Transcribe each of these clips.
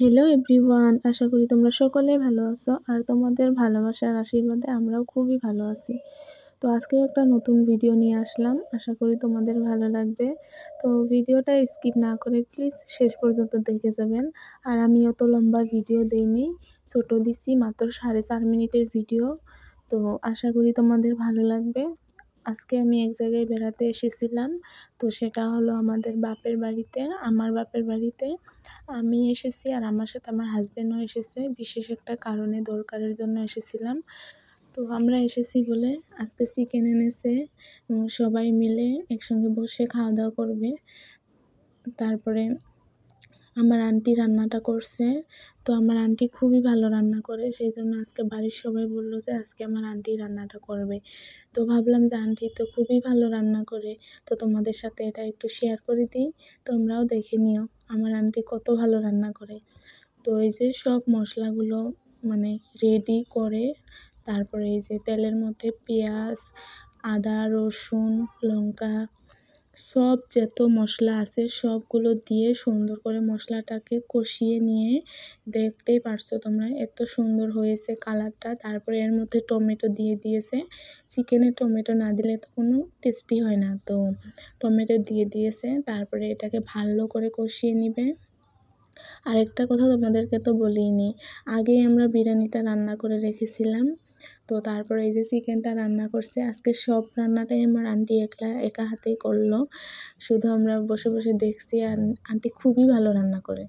Hello everyone, আশা করি তোমরা সকলে ভালো আছো আর তোমাদের ভালোবাসার আশীর্বাদে আমরাও খুবই ভালো আছি। তো আজকেও একটা নতুন ভিডিও নিয়ে আসলাম, আশা করি তোমাদের ভালো লাগবে। তো ভিডিওটা স্কিপ না করে প্লিজ শেষ পর্যন্ত দেখে যাবেন। আর আমি অত লম্বা ভিডিও দেইনি, ছোট দিছি, মাত্র 4.5 মিনিটের ভিডিও। তো আশা করি তোমাদের ভালো লাগবে। আজকে আমি এক জায়গায় বেড়াতে এসেছিলাম, তো সেটা হলো আমাদের বাপের বাড়িতে, আমার বাপের বাড়িতে। আমি এসেছি আর আমার সাথে আমার হাসব্যান্ডও এসেছে, বিশেষ একটা কারণে, দরকারের জন্য এসেছিলাম। তো আমরা এসেছি বলে আজকে চিকেন এনেছে, সবাই মিলে একসঙ্গে বসে খাওয়া দাওয়া করবে। তারপরে আমার আন্টি রান্নাটা করছে। তো আমার আন্টি খুবই ভালো রান্না করে, সেই জন্য আজকে বাড়ির সবাই বললো যে আজকে আমার আন্টি রান্নাটা করবে। তো ভাবলাম যে আন্টি তো খুবই ভালো রান্না করে, তো তোমাদের সাথে এটা একটু শেয়ার করে দিই, তোমরাও দেখে নিও আমার আন্টি কত ভালো রান্না করে। তো এই যে সব মশলাগুলো মানে রেডি করে, তারপরে এই যে তেলের মধ্যে পেঁয়াজ, আদা, রসুন, লঙ্কা, সব যত মশলা আছে সবগুলো দিয়ে সুন্দর করে মশলাটাকে কষিয়ে নিয়ে, দেখতেই পারছো তোমরা এত সুন্দর হয়েছে কালারটা। তারপরে এর মধ্যে টমেটো দিয়ে দিয়েছে, চিকেনে টমেটো না দিলে তো কোনো টেস্টি হয় না, তো টমেটো দিয়ে দিয়েছে। তারপরে এটাকে ভালো করে কষিয়ে নিবে। আরেকটা কথা তোমাদেরকে তো বলিনি, আগেই আমরা বিরিয়ানিটা রান্না করে রেখেছিলাম। তো তারপরে এই যে চিকেনটা রান্না করছে, আজকে সব রান্নাটাই আমার আন্টি একা হাতেই করলো, শুধু আমরা বসে বসে দেখছি। আর আন্টি খুবই ভালো রান্না করে।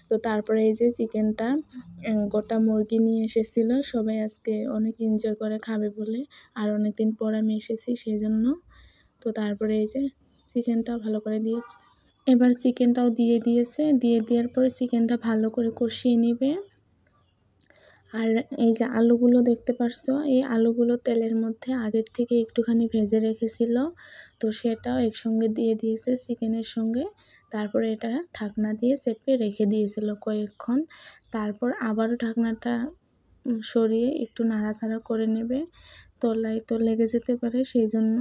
তো তারপরে এই যে চিকেনটা, গোটা মুরগি নিয়ে এসেছিলো, সবাই আজকে অনেক এনজয় করে খাবে বলে, আর অনেক দিন পর আমি এসেছি সেই জন্য। তো তারপরে এই যে চিকেনটা ভালো করে দিয়ে, এবার চিকেনটাও দিয়ে দিয়েছে, দিয়ে দেওয়ার পরে চিকেনটা ভালো করে কষিয়ে নিবে। আর এই যে আলুগুলো দেখতে পারছো, এই আলুগুলো তেলের মধ্যে আগের থেকে একটুখানি ভেজে রেখেছিল, তো সেটাও একসঙ্গে দিয়ে দিয়েছে চিকেনের সঙ্গে। তারপরে এটা ঢাকনা দিয়ে চেপে রেখে দিয়েছিল কয়েকক্ষণ। তারপর আবারও ঢাকনাটা সরিয়ে একটু নাড়াচাড়া করে নেবে, তলায় তো লেগে যেতে পারে সেই জন্য।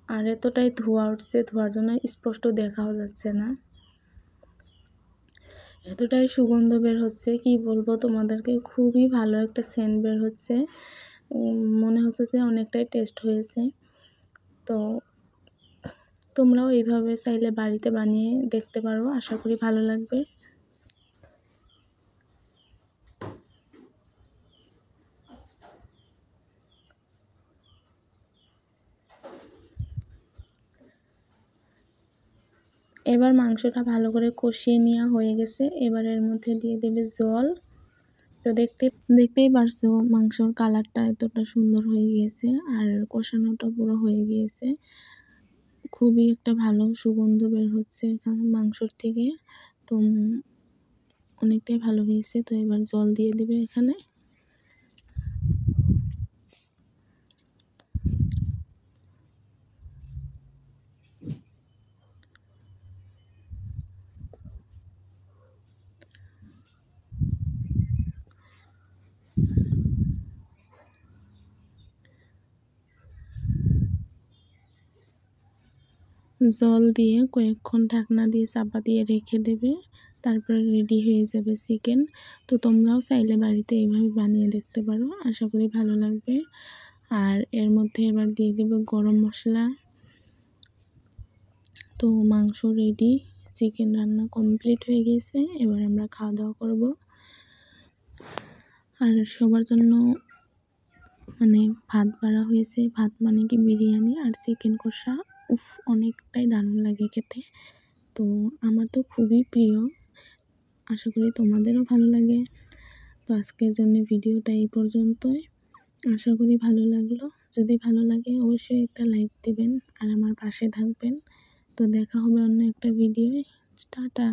আর এতটাই ধোঁয়া উঠছে, ধোঁয়ার জন্য স্পষ্ট দেখাও যাচ্ছে না, এতটাই সুগন্ধ বের হচ্ছে কি বলবো তোমাদেরকে, খুবই ভালো একটা সেন্ট বের হচ্ছে। মনে হচ্ছে যে অনেকটাই টেস্ট হয়েছে। তো তোমরাও এইভাবে চাইলে বাড়িতে বানিয়ে দেখতে পারো, আশা করি ভালো লাগবে। এবার মাংসটা ভালো করে কষিয়ে নেওয়া হয়ে গেছে, এবার এর মধ্যে দিয়ে দেবে জল। তো দেখতেই পারছো মাংসর কালারটা এতটা সুন্দর হয়ে গিয়েছে, আর কষানোটা পুরো হয়ে গিয়েছে। খুবই একটা ভালো সুগন্ধ বের হচ্ছে এখানে মাংসর থেকে। তো অনেকটাই ভালো হয়েছে। তো এবার জল দিয়ে দিবে এখানে। জল দিয়ে কয়েকক্ষণ ঢাকনা দিয়ে চাপা দিয়ে রেখে দেবে, তারপরে রেডি হয়ে যাবে চিকেন। তো তোমরাও চাইলে বাড়িতে এইভাবে বানিয়ে দেখতে পারো, আশা করি ভালো লাগবে। আর এর মধ্যে এবার দিয়ে দেবে গরম মশলা। তো মাংস রেডি, চিকেন রান্না কমপ্লিট হয়ে গেছে, এবার আমরা খাওয়া দাওয়া করব। আর সবার জন্য মানে ভাত বাড়া হয়েছে, ভাত মানে কি বিরিয়ানি আর চিকেন কষা। উফ, অনেকটাই দারুণ লাগে খেতে। তো আমার তো খুবই প্রিয়, আশা করি তোমাদেরও ভালো লাগে। তো আজকের জন্য ভিডিওটা এই পর্যন্তই, আশা করি ভালো লাগলো। যদি ভালো লাগে অবশ্যই একটা লাইক দিবেন আর আমার পাশে থাকবেন। তো দেখা হবে অন্য একটা ভিডিওয়। টাটা।